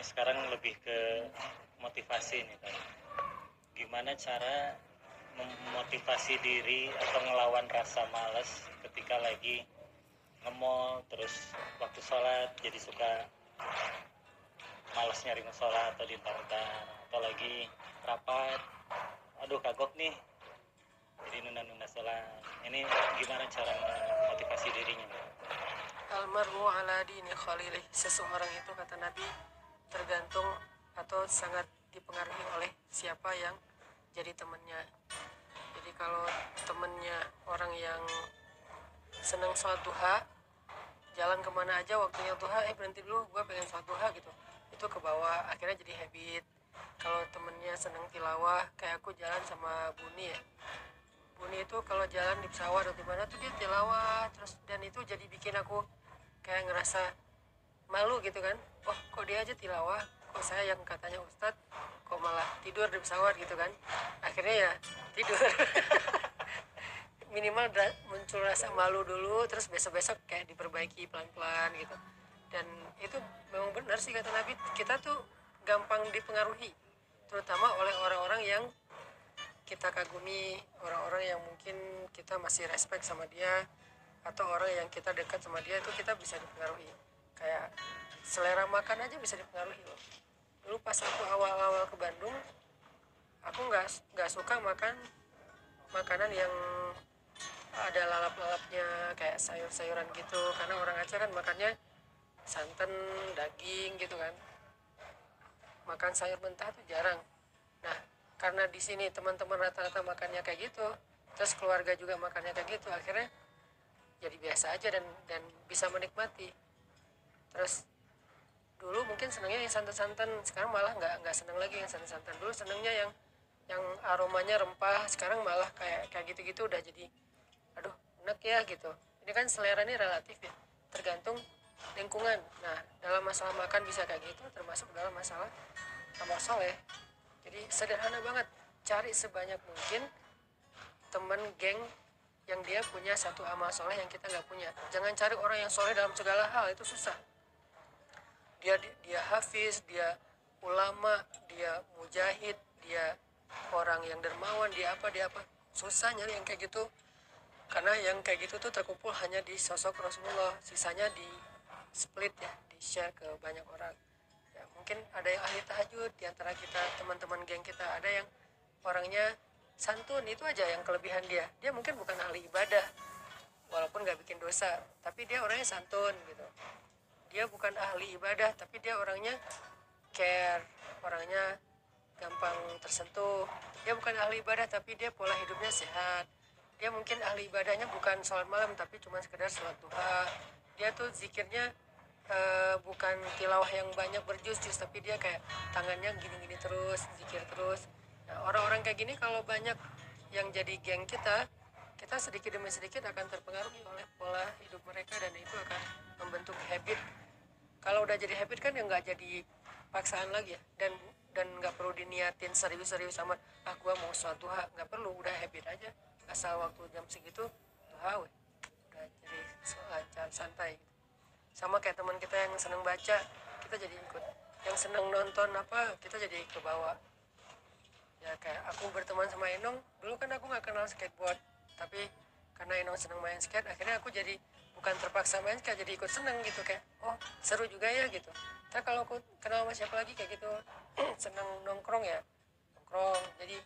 sekarang lebih ke motivasi nih kan. Gimana cara memotivasi diri atau ngelawan rasa malas ketika lagi nge-mall, terus waktu sholat jadi suka malas nyari musola atau di tantar, atau lagi rapat, aduh kagok nih, jadi nunda-nunda sholat. Ini gimana cara memotivasi dirinya? Almaru ala dini khalilih. Seseorang itu kata Nabi tergantung atau sangat dipengaruhi oleh siapa yang jadi temannya. Jadi kalau temennya orang yang senang sholat duha, jalan kemana aja waktunya duha, berhenti dulu, gue pengen sholat duha gitu, itu ke bawah, akhirnya jadi habit. Kalau temennya senang tilawah, kayak aku jalan sama Buni ya, Buni itu kalau jalan di pesawat atau di mana tuh dia tilawah terus, dan itu jadi bikin aku kayak ngerasa malu gitu kan. Oh, kok dia aja tilawah, kok saya yang katanya ustadz kok malah tidur di pesawat gitu kan. Akhirnya ya tidur. Minimal muncul rasa malu dulu, terus besok-besok kayak diperbaiki pelan-pelan gitu. Dan itu memang benar sih kata Nabi, kita tuh gampang dipengaruhi, terutama oleh orang-orang yang kita kagumi, orang-orang yang mungkin kita masih respect sama dia, atau orang yang kita dekat sama dia, itu kita bisa dipengaruhi. Kayak selera makan aja bisa dipengaruhi loh. Dulu pas aku awal-awal ke Bandung, aku nggak suka makan makanan yang ada lalap-lalapnya, kayak sayur-sayuran gitu, karena orang Aceh kan makannya santan, daging gitu kan. Makan sayur mentah tuh jarang. Nah, karena di sini teman-teman rata-rata makannya kayak gitu, terus keluarga juga makannya kayak gitu, akhirnya jadi biasa aja, dan bisa menikmati. Terus dulu mungkin senangnya yang santan-santan, sekarang malah nggak seneng lagi yang santan-santan. Dulu senangnya yang aromanya rempah, sekarang malah kayak kayak gitu-gitu udah jadi aduh enak ya gitu. Ini kan selera ini relatif ya, tergantung lingkungan. Nah, dalam masalah makan bisa kayak gitu, termasuk dalam masalah amal soleh. Jadi sederhana banget, cari sebanyak mungkin temen geng yang dia punya satu amal soleh yang kita nggak punya. Jangan cari orang yang soleh dalam segala hal, itu susah. Dia hafiz, dia ulama, dia mujahid, dia orang yang dermawan, dia apa, susah nyari yang kayak gitu. Karena yang kayak gitu tuh terkumpul hanya di sosok Rasulullah, sisanya di split ya, di share ke banyak orang. Ya, mungkin ada yang ahli tahajud di antara kita, teman-teman geng kita, ada yang orangnya santun, itu aja yang kelebihan dia. Dia mungkin bukan ahli ibadah, walaupun nggak bikin dosa, tapi dia orangnya santun gitu. Dia bukan ahli ibadah, tapi dia orangnya care, orangnya gampang tersentuh. Dia bukan ahli ibadah, tapi dia pola hidupnya sehat. Dia mungkin ahli ibadahnya bukan sholat malam, tapi cuma sekedar sholat duha. Dia tuh zikirnya bukan tilawah yang banyak berjus-jus, tapi dia kayak tangannya gini-gini terus, zikir terus. Nah, orang-orang kayak gini kalau banyak yang jadi geng kita, kita sedikit demi sedikit akan terpengaruhi oleh pola hidup mereka, dan itu akan membentuk habit. Kalau udah jadi habit kan ya nggak jadi paksaan lagi ya, dan nggak perlu diniatin serius-serius sama gua mau sholat duha, nggak perlu, udah habit aja, asal waktu jam segitu duha udah jadi lancar santai. Sama kayak teman kita yang seneng baca, kita jadi ikut. Yang seneng nonton apa, kita jadi ke bawah. Ya kayak aku berteman sama Enong, dulu kan aku nggak kenal skateboard, tapi karena Enong seneng main skate, akhirnya aku jadi bukan terpaksa main skate, jadi ikut seneng gitu, kayak oh seru juga ya gitu. Tapi kalau aku kenal sama siapa lagi kayak gitu, seneng nongkrong ya nongkrong. Jadi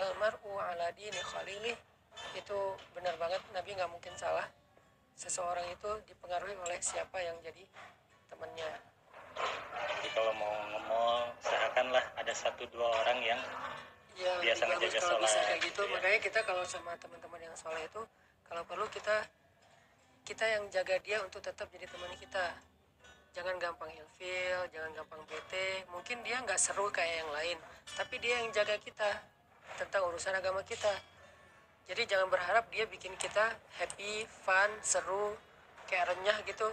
almaru ala dini khalilih, itu benar banget, Nabi nggak mungkin salah. Seseorang itu dipengaruhi oleh siapa yang jadi temannya. Jadi kalau mau nge-mall, usahakanlah ada satu dua orang yang Ya biasa lebih bagus ngejaga kalau bisa sholat kayak gitu, gitu ya. makanya kita kalau sama teman-teman yang soleh itu, kalau perlu kita kita yang jaga dia untuk tetap jadi teman kita. Jangan gampang ilfil, jangan gampang bete. Mungkin dia nggak seru kayak yang lain, tapi dia yang jaga kita tentang urusan agama kita. Jadi jangan berharap dia bikin kita happy, fun, seru, kayak renyah gitu.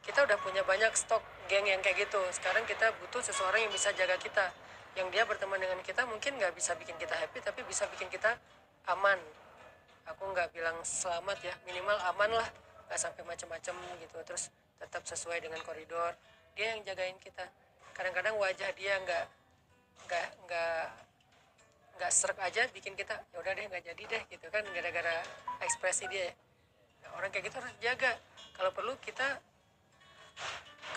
Kita udah punya banyak stok geng yang kayak gitu. Sekarang kita butuh seseorang yang bisa jaga kita. Yang dia berteman dengan kita mungkin nggak bisa bikin kita happy, tapi bisa bikin kita aman. Aku nggak bilang selamat ya, minimal aman lah, nggak sampai macam-macam gitu. Terus tetap sesuai dengan koridor. Dia yang jagain kita. kadang-kadang wajah dia nggak nggak nggak serak aja bikin kita ya udah deh nggak jadi deh gitu kan, gara-gara ekspresi dia. Nah, orang kayak gitu harus jaga. Kalau perlu kita,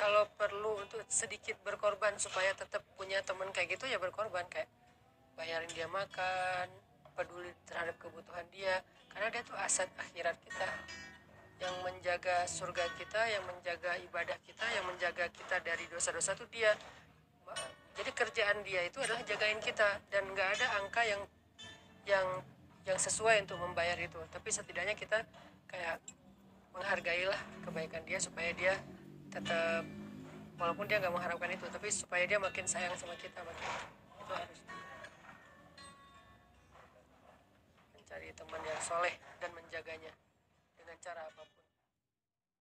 kalau perlu untuk sedikit berkorban supaya tetap punya teman kayak gitu, ya berkorban, kayak bayarin dia makan, peduli terhadap kebutuhan dia, karena dia tuh aset akhirat kita, yang menjaga surga kita, yang menjaga ibadah kita, yang menjaga kita dari dosa-dosa tuh dia. Jadi kerjaan dia itu adalah jagain kita, dan nggak ada angka yang yang sesuai untuk membayar itu, tapi setidaknya kita kayak menghargailah kebaikan dia supaya dia tetap, walaupun dia nggak mengharapkan itu, tapi supaya dia makin sayang sama kita, makin itu harus mencari teman yang soleh dan menjaganya dengan cara apapun.